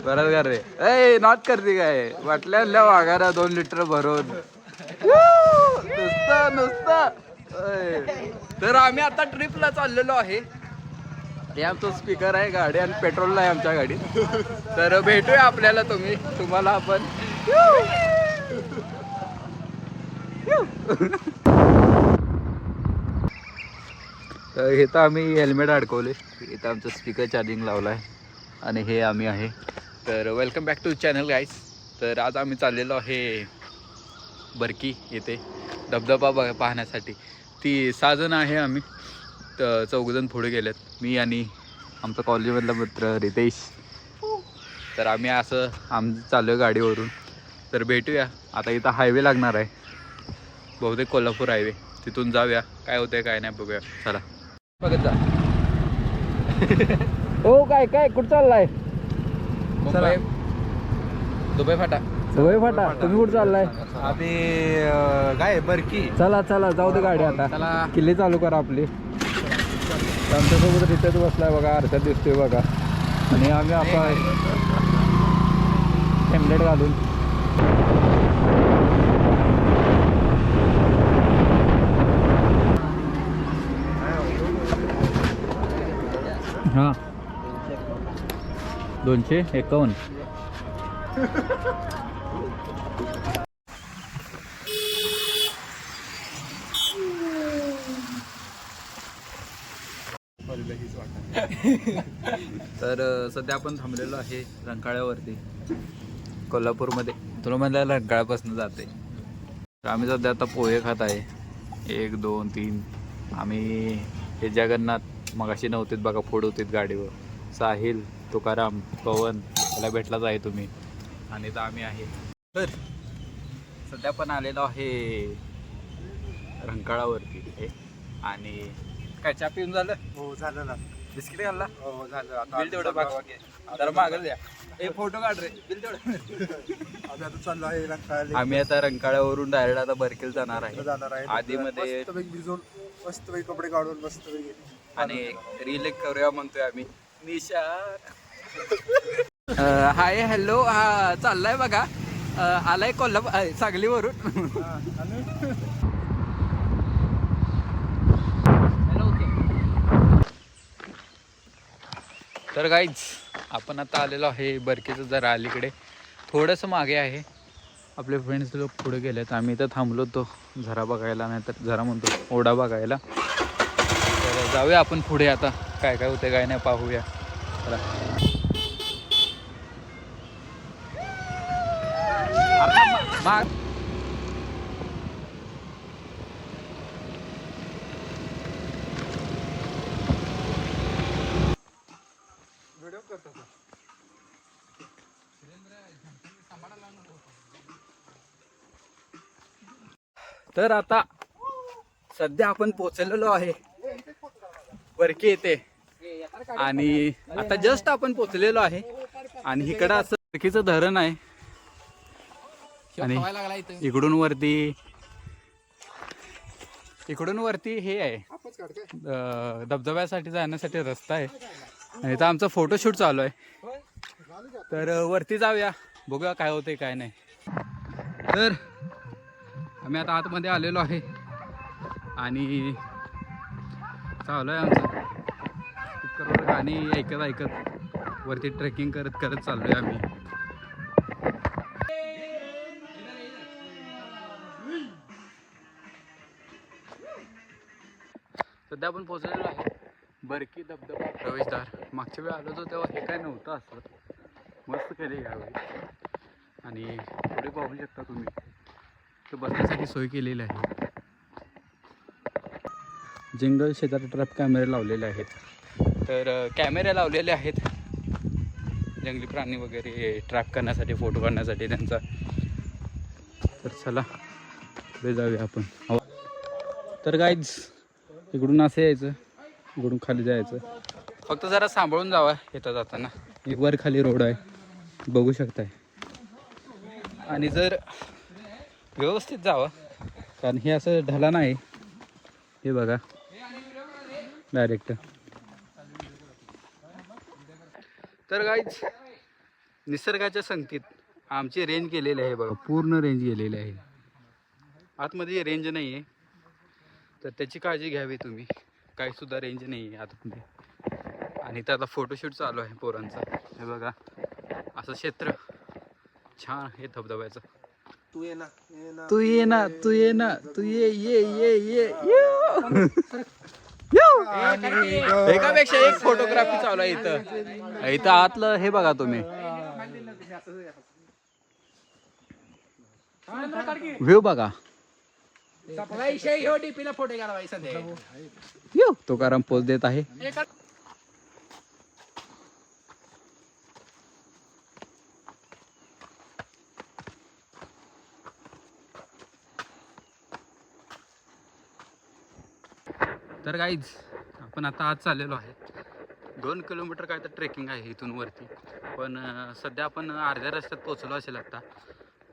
बरं कर रे. ए नॉट करते काय वाटल्या वाघारा 2 लिटर भरून नुसतं नुसतं. तर आम्ही आता ट्रिपला चाललेलो आहे. हे आमचं स्पीकर आहे गाडी आणि पेट्रोल नाही आमच्या गाडीत. तर भेटूया आपल्याला तुम्हाला आपण. तर इथं आम्ही हेल्मेट अडकवले. इथं आमचं स्पीकर चार्जिंग लावला आहे आणि हे आम्ही आहे. तर welcome back to channel guys. तर आज आम्ही चाललेलो आहे बरकी येथे धबधबा पाहण्यासाठी. ती 6 जण आहे आम्ही. तर 4 जण पुढे गेलेत, मी आणि आमचा कॉलेजमधला मित्र रितेश. तर आम्ही चाललो आहे गाडीवरून. तर भेटूया आता. इथं हायवे लागणार आहे बहुतेक, कोल्हापूर हायवे. तिथून जाऊया, काय होतंय काय नाही बघूया. चला बघत जा. हो काय कुठं चाललाय? मुंबई दुबई फाटा. दुबई फाटा. तुम्ही कुठं चाललाय? आम्ही काय बरकी. चला जाऊ दे गाडी आता. चला किल्ली चालू करा आपली. आमच्यासोबत रितेश बसलाय बघा, अर्ध्यात दिसतोय बघा. आणि आम्ही आपण हेल्मेट घालून हां 251. तर सध्या आपण थांबलेलो आहे रंकाळ्यावरती कोल्हापूरमध्ये. तुला म्हणलं रंकाळ्यापासून जाते. तर आम्ही सध्या आता पोहे खात आहे. 1 2 3. आम्ही हे जगन्नाथ मगाशी नव्हतेत बघा, फोड होतीत गाडीवर. साहिल, तुकाराम, पवन याला भेटलाच आहे तुम्ही. आणि तर आम्ही आहे. तर सध्या पण आलेलो आहे रंकाळावरती. आणि काय चहा पिऊन झालं? हो झालं ना. बिस्किट घालला? हो झालं. बिल तेवढं बघ जरा मागल द्या. हे फोटो काढ रे. बिल तेवढं. आम्ही आता चाललो आहे रंकाळ्याला. आम्ही आता रंकाळ्यावरून डायरेक्ट आता बरकेल जाणार आहे. जाणार आधीमध्ये मस्तपैकी भिजून मस्तपैकी कपडे काढून मस्तपैकी आणि रील एक करूया म्हणतोय आम्ही. निशा हाय हॅलो. हा चाललाय बघा. आलाय कोल्हापूर सांगलीवरून. तर गाईज आपण आता आलेलो आहे बरकीचं जरा अलीकडे, थोडंसं मागे आहे. आपले फ्रेंड्स लोक पुढे गेलेत. आम्ही इथं थांबलो होतो झरा बघायला, नाही तर झरा म्हणतो ओढा बघायला. तर जाऊया आपण पुढे आता. काय होते काय नाही पाहूया. चला माग. व्हिडिओ करतो. तर आता सध्या आपण पोहोचलेलो आहे बरकी येते. आणि आता जस्ट आपण पोहोचलेलो आहे. आणि इकडं असं बरकीचं धरण आहे. आणि इकडून वरती हे आहे धबधब्यासाठी जाण्यासाठी रस्ता आहे. आणि इथं आमचा फोटोशूट चालू आहे. तर वरती जाऊया, बघूया काय होते काय नाही. तर आम्ही आता आतमध्ये आलेलो आहे आणि चालू आहे आमचं गाणी ऐकत वरती ट्रेकिंग करत चाललोय आम्ही. सध्या आपण पोहोचलेलो आहे बरकी धबधबा प्रवेशद्वार. मागच्या वेळी आलो होतो तेव्हा हे काय नव्हतं, असं मस्त केले यावेळी. आणि पुढे पाहू शकता तुम्ही तर बसण्यासाठी सोय केलेली आहे. जंगल शेजारी ट्रॅप कॅमेरे लावलेले आहेत. तर कॅमेरे लावलेले आहेत जंगली प्राणी वगैरे ट्रॅप करण्यासाठी, फोटो काढण्यासाठी त्यांचा. तर चला पुढे जाऊया आपण. तर गाईज इकडून असं यायचं, इकडून खाली जायचं. फक्त जरा सांभाळून जावा येता जाताना. एक वर खाली रोड आहे बघू शकताय. आणि जर व्यवस्थित जावं, कारण हे असं ढला नाही. हे बघा डायरेक्ट. तर गाईज निसर्गाच्या संगतीत आमची रेंज गेलेली आहे बघा, पूर्ण रेंज गेलेली आहे. आतमध्ये रेंज नाही आहे तर त्याची काळजी घ्यावी तुम्ही. काही सुद्धा रेंज नाही आहे आतमध्ये. आणि इथं आता फोटोशूट चालू आहे पोरांचा. हे बघा असं क्षेत्र छान आहे धबधब्याचं. तू ये ना तू ये ना, तू ये ना, तू ये. एकापेक्षा एक फोटोग्राफी चालू आहे इथं. इथं आतलं हे बघा तुम्ही, व्ह्यू बघा. तुकाराम पोच देत आहे. तर गाईज आपण आता आज चाललेलो आहे. 2 किलोमीटर काय तर ट्रेकिंग आहे इथून वरती. पण सध्या आपण अर्ध्या रस्त्यात पोहोचलो असेल आता.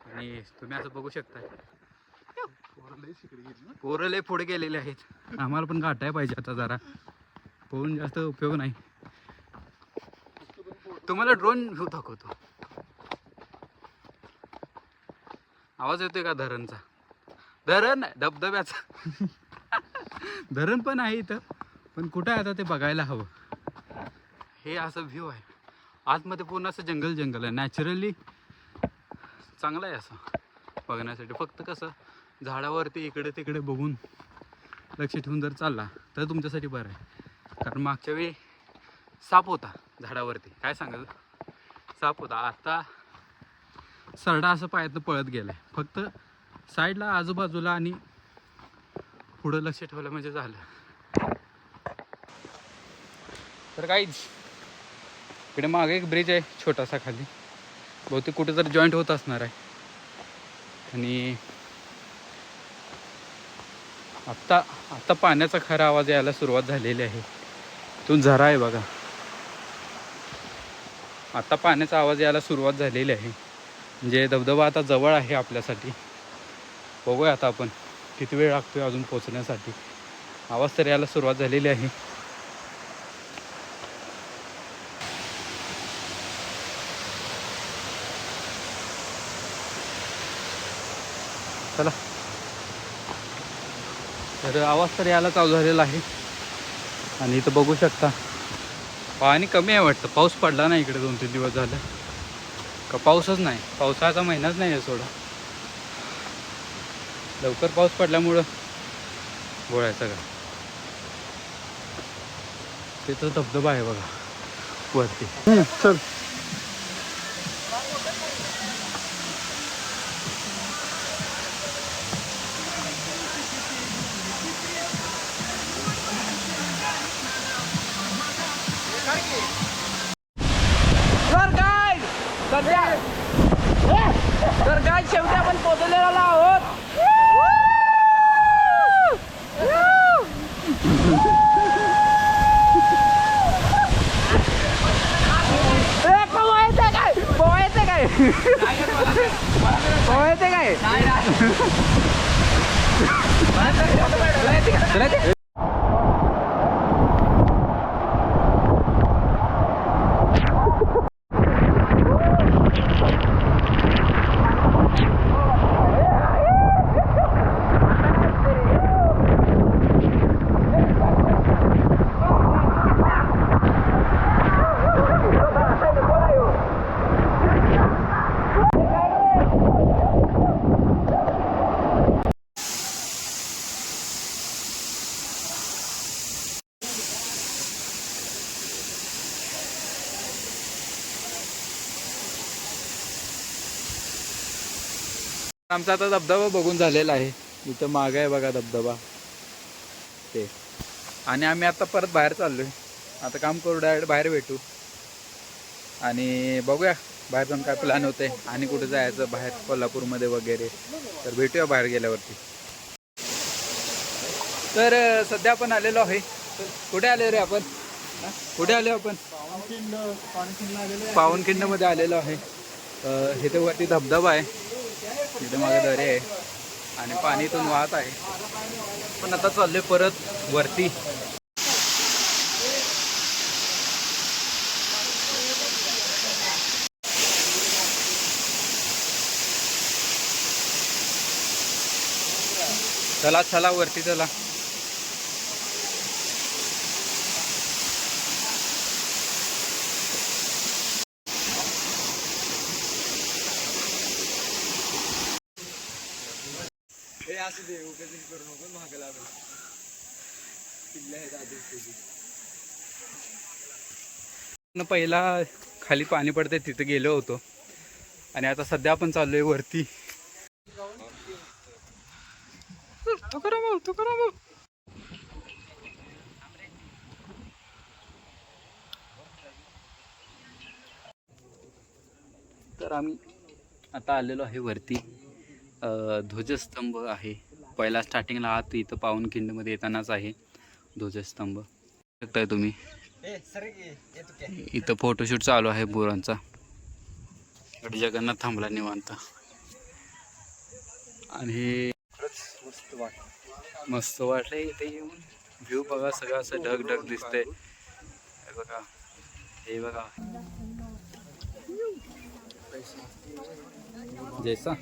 आणि तुम्ही असं बघू शकता पोरं लय पुढे गेलेले आहेत. आम्हाला पण गाठाय पाहिजे आता जरा. पोहून जास्त उपयोग नाही. तुम्हाला ड्रोन व्ह्यू दाखवतो. आवाज येतोय का धरणचा? धरण धबधब्याचा. धरण पण आहे इथं, पण कुठं आहे आता ते बघायला हवं. हे असं व्ह्यू आहे. आतमध्ये पूर्ण असं जंगल आहे. नॅचरली चांगलं आहे असं बघण्यासाठी. फक्त कसं झाडावरती इकडे तिकडे बघून लक्ष ठेवून जर चालला तर तुमच्यासाठी बरं आहे. कारण मागच्या वेळी साप होता झाडावरती. काय सांगाल, साप होता. आता सरडा असं पायातनं पळत गेलाय. फक्त साईडला आजूबाजूला आणि पुढं लक्ष ठेवलं म्हणजे झालं. तर काहीच इकडे मागे एक ब्रिज आहे छोटासा खाली. बहुतेक कुठे तर जॉईंट होत असणार आहे. आणि आत्ता पाण्याचा खरा आवाज यायला सुरुवात झालेली आहे. इथून झरा आहे बघा. आता पाण्याचा आवाज यायला सुरुवात झालेली आहे. म्हणजे धबधबा आता जवळ आहे आपल्यासाठी. बघूया आता आपण किती वेळ लागतोय अजून पोचण्यासाठी. आवाज तर यायला सुरुवात झालेली आहे. चला, तर आवाज तर यायला चालू झालेला आहे. आणि इथं बघू शकता पाणी कमी आहे वाटतं. पाऊस पडला नाही इकडे 2-3 दिवस झालं. का पाऊसच नाही. पावसाचा महिनाच नाही आहे सोडा. लवकर पाऊस पडल्यामुळं गोळा आहे सगळं. तिथं धबधबा आहे बघा वरती. चल तर काय शेवटी आपण पोहोचलेलो आहोत. पोहायचं काय आमचा आता धबधबा बघून झालेला आहे. इथं मागे आहे बघा धबधबा ते. आणि आम्ही आता परत बाहेर चाललोय. आता काम करू, डायरेक्ट बाहेर भेटू आणि बघूया बाहेर जाऊन काय प्लॅन होते आणि कुठे जायचं बाहेर कोल्हापूरमध्ये वगैरे. तर भेटूया बाहेर गेल्यावरती. तर सध्या आपण आलेलो आहे. कुठे आले रे आपण? कुठे आलो आपण? पावनखिंडमध्ये आलेलो आहे. इथे वरती धबधबा आहे. तिथे मागे दरे आहे आणि पाणी इथून वाहत आहे. पण आता चाललोय परत वरती. चला चला वरती चला. पहिला खाली पाणी पडते तिथे गेलो होतो आणि आता सध्या आपण चाललोय वरती. तर आम्ही आता आलेलो आहे वरती. ध्वजस्तंभ आहे. पहिला स्टार्टिंगला आहात इथं पावनखिंडमध्ये येतानाच आहे ध्वजस्तंभ. बघताय तुम्ही इथं फोटोशूट चालू आहे बोरांचा. इकडे जगन्नाथ थांबला निवांत. आणि मस्त वाटलंय इथे येऊन. व्ह्यू बघा सगळं असं ढग ढग दिसतंय. बघा हे बघा जैसा